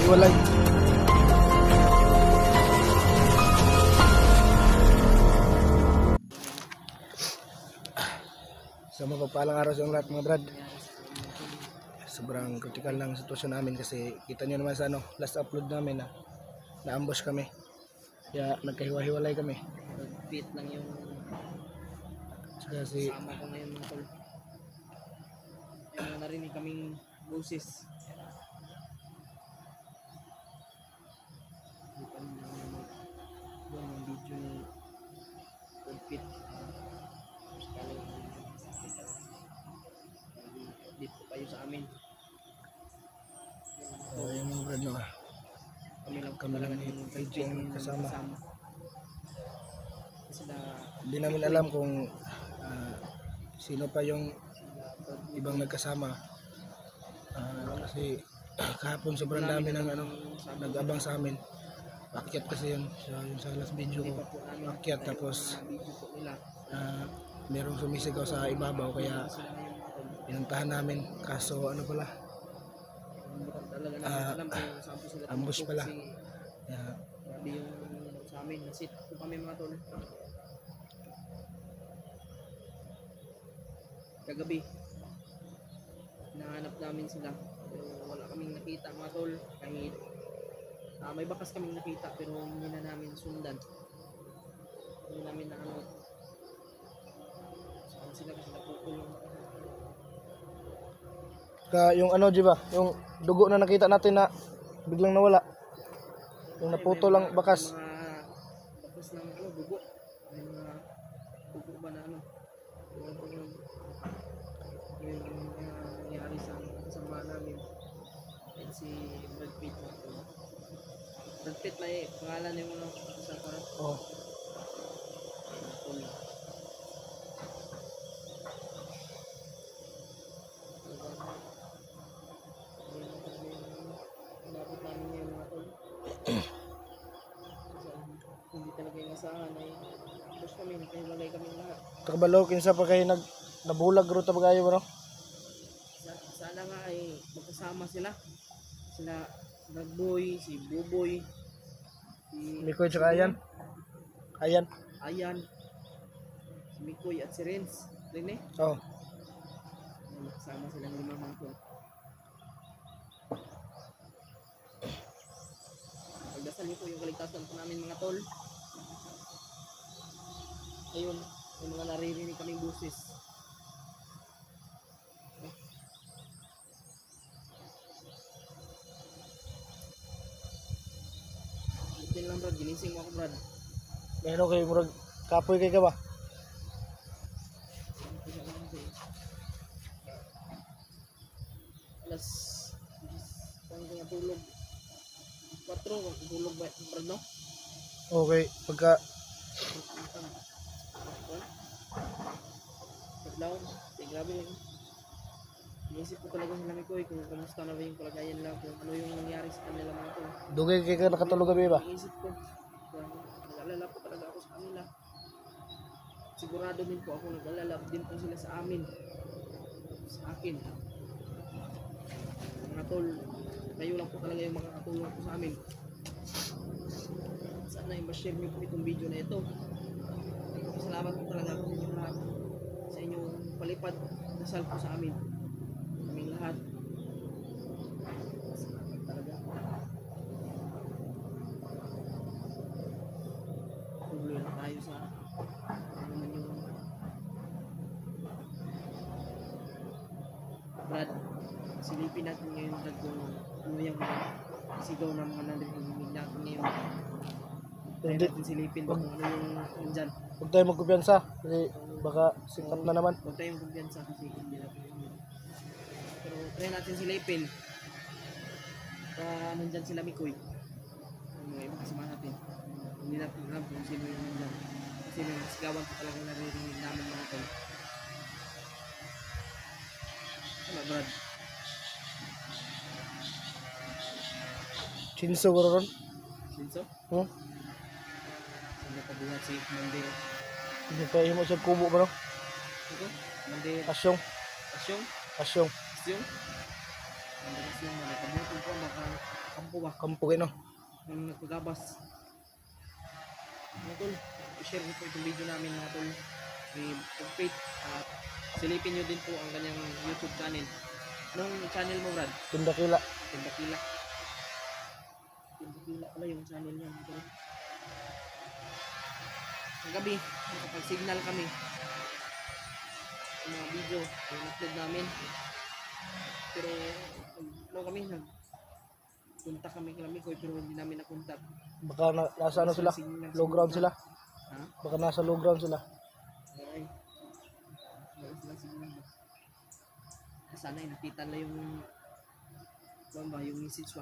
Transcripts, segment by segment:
hiwalay. Sa mapagpalang araw sa inyong lahat mga brad. Sobrang critical ng sitwasyon namin kasi kita nyo naman sa last upload namin na na-ambush kami. Kaya nagkahiwa-hiwalay kami. Nag-beat lang yung Kasi kasama ko ngayon mga tol. May mga narinig kaming boses. Yung video ni Nag-beat. Dito kayo sa amin. yung mga brad no, Kami lang ni yung PJ ang kasama. Kasi na Hindi namin alam kung sino pa yung ibang nagkasama. Kasi kahapon sobrang dami ng nag-abang sa amin. Akyat kasi yun. So, yung sa last video ko, akyat tapos merong sumisigaw sa ibabaw kaya pinuntahan namin. Kaso ano pala, talaga namin alam kung saan po sila ambush tumakbo pala. kasi grabe yung sa amin. Nasit po kami mga tol. Kagabi, nahanap namin sila. Pero wala kaming nakita mga tol. Kahit may bakas kaming nakita pero hindi na namin sundan. Hindi namin na saan sila kasi napukulong. Yung di ba? Yung dugo na nakita natin na biglang nawala. Yung naputo lang bakas. Mga bakas ng dugo. May mga dugo ba na yung nangyari sa kasama namin. At si Brad Pitt. Brad Pitt may pangalan yung sa parang. Oh. Inabot namin ngayon mga tol. Hindi talaga yung asahan ay tapos kami, nagkahiwalay kami lahat. Kabalo kinsa pa kayo nabulag ro ta bagayo no? Sana nga ay magkasama sila. Sila Nagboy, si Buboy, si Mikoy tsaka Ayan. Ayan, si Mikoy at si Renz. Rene? Oh. Magkasama silang lima mga tol. Pagdasal niyo po yung kaligtasan po namin mga tol. Ayun, may mga naririnig kaming busis. Butin lang brad, ginising mo ako brad. Meron kayo murag kapoy kay ka ba? Alas, kung tulog. 4, tulog ba brad no? Okay, pagka Paglaon, grabe lang. Inisip ko talaga sila Mikoy kung kamusta na ba yung kalagayan lang, kung ano yung nangyari sa kanila mga to. dugay kay ka nakatulog gabi ba? Inisip ko, nag-alala po talaga ako sa kanila. Sigurado din po ako nag-alala din po sila sa amin. Sa akin. Mga tol, kayo lang po talaga yung mga katulong po sa amin. Sana i-share nyo po itong video na ito. Salamat po talaga ako sa inyong lahat. Sa inyong palipad, dasal po sa amin. Kaming lahat. Salamat talaga. Tuloy na tayo sa ano naman yung Brad, silipin natin ngayon Brad kung ano yung sigaw ng mga narinig natin ngayon. Tayo natin silipin kung ano yung nandyan. Huwag tayo magkumpiyansa kasi baka sikat na naman. Huwag tayong kumpiyansa kasi hindi natin yun. Pero try natin silipin. Nandyan sila Mikoy. Yung mga ibang kasama natin. Hindi natin alam kung sino yung nandyan. Kasi may sigawan ko talaga naririnig namin mga tol. Wala Brad. Chinso ko ron. Sinso? Hmm? Sino kabuhat si Mandeo? Hindi tayo mo sa kubo ba no? Ito? Mandeo? Asyong. Asyong? Asyong. Asyong? Mandeo Asyong. Kabuhat ko baka kampo ba? Kampo kayo, no? Nang nagpagabas. Mga tol, i-share niyo po itong video namin mga tol. I-update at silipin niyo din po ang kanyang YouTube channel. Anong channel mo, Brad? Tindakila. Tindakila. Tindakila pala yung channel niya mga tol. Ang gabi, nakapag-signal kami. Yung mga video, yung upload namin. Pero, punta kami Koy, pero hindi namin nakontak. Baka nasa ano sila? Low ground sila. Ha? Baka nasa low ground sila. Ay. Wala sila signal ba? Sana ay nakita na yung yung message ba?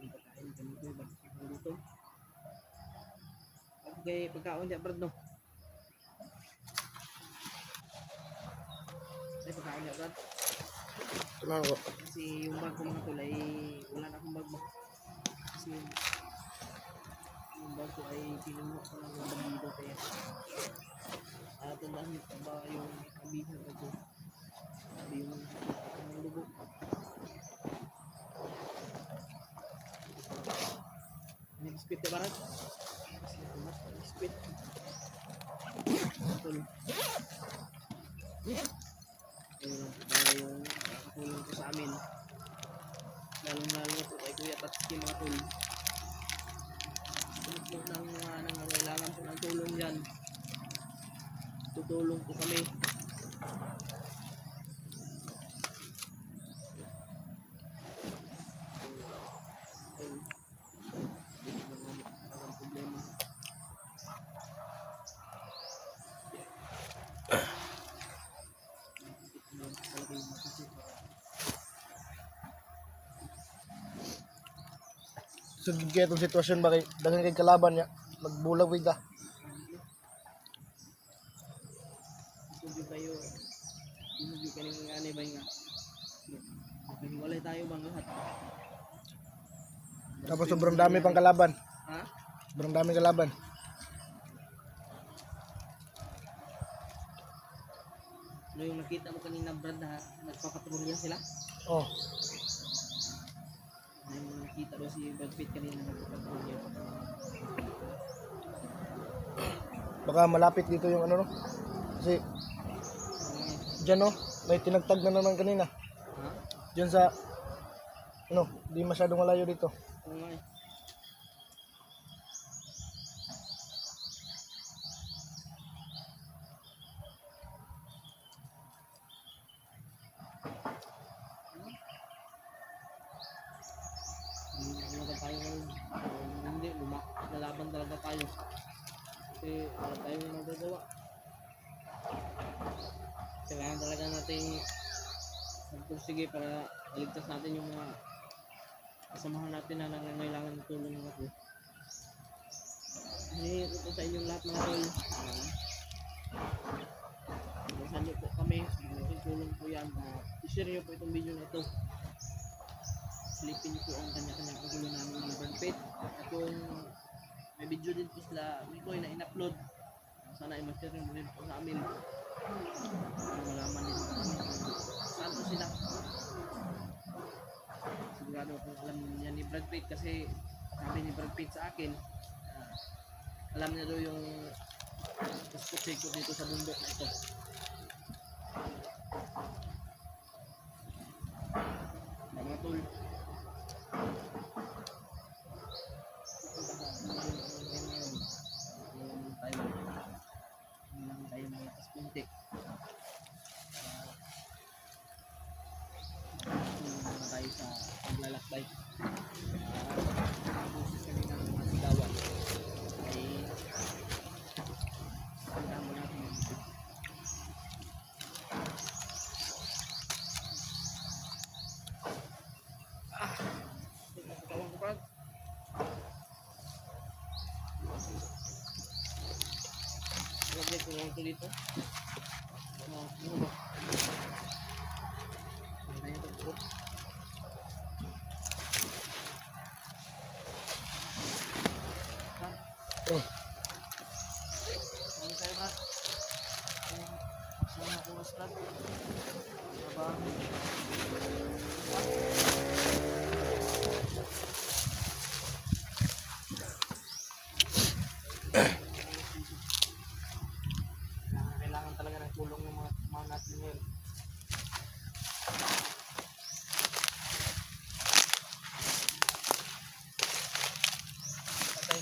Ang pagkain kami ko ba? Ang dito. Okay, pagkaon niya Brad no? Ay pagkaon niya Brad. Tumahan ko. Kasi yung bag ko mga tol ay wala na akong bag ba? Kasi yung bag ko ay pinuno ko ng mga bag dito kaya tandaan nyo ba yung kabihan ko sabi yung lugo nag-spit ka barat? Nag-spit tol yung nakatulong ko sa amin lalong-lalo na po kay Kuya Tatsuki mga tol po ng kailangan po ng tulong dyan tutulong po kami problema So, gigit ang sitwasyon ba kay daghan kay kalaban niya? Magbulag wig ka. Hindi kayo hindi kayo nga ba nga wala tayo bang lahat Tapos sobrang dami pang kalaban. ha? Sobrang dami kalaban. Ano yung nakita mo kanina Brad na nagpapatrolya sila? Oh, Ano yung nakita mo si Brad Pitt kanina nagpapatrolya? baka malapit dito yung ano no. Kasi diyan no, may tinagtag na naman kanina. Ha? Diyan sa ano, di masyadong malayo dito. Oo nga eh. Talaga tayo ngayon. Hindi, lalaban talaga tayo. Kasi wala tayong magagawa. Kailangan talaga natin magpursige para maligtas natin yung mga kasamahan natin na nangangailangan ng tulong natin. Hinihingi ko po sa inyong lahat mga tol. Basta niyo po kami, tulong po yan. I-share niyo po itong video na ito. Silipin niyo po ang kanya-kanyang kagulo namin ng Brad Pitt. At kung may video din po sila Mikoy na in-upload, sana i-share niyo din po sa amin. Para malaman din po kami kung saan po sila. Sigurado kung alam niya ni Brad Pitt kasi sabi ni Brad Pitt sa akin, alam niya daw yung sikot dito sa bundok na ito. Mga tol. Tayo mga paspuntik. Tayo sa paglalakbay. Busis kami ng mga sigawan. Ay tandaan mo natin yung ito. Katawan ko pa. Lagay ko lang ito dito. Ano ba? Ano yung ito? Oh, Ano tayo ba? Sama ko mas Brad. Trabaho.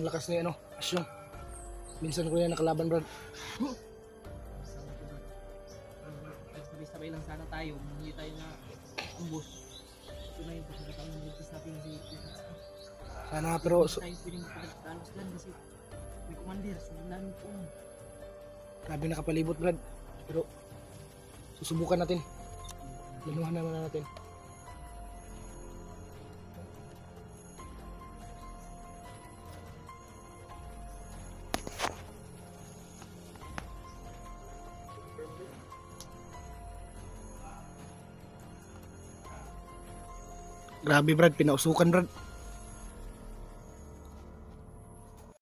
ang lakas ni ano, Asyong. Minsan ko yan nakalaban, Brad. Sama ko, Brad. Sabay-sabay lang sana tayo. Hindi tayo na ambus. Ito na yung pagkakataon ng ligtas natin si Titas. Sana nga, pero Tayo pwedeng magpagkatalos lang kasi may commander. Sunod namin po. grabe nakapalibot, Brad. Pero susubukan natin. Lanuhan naman natin. Grabe Brad, pinausukan Brad.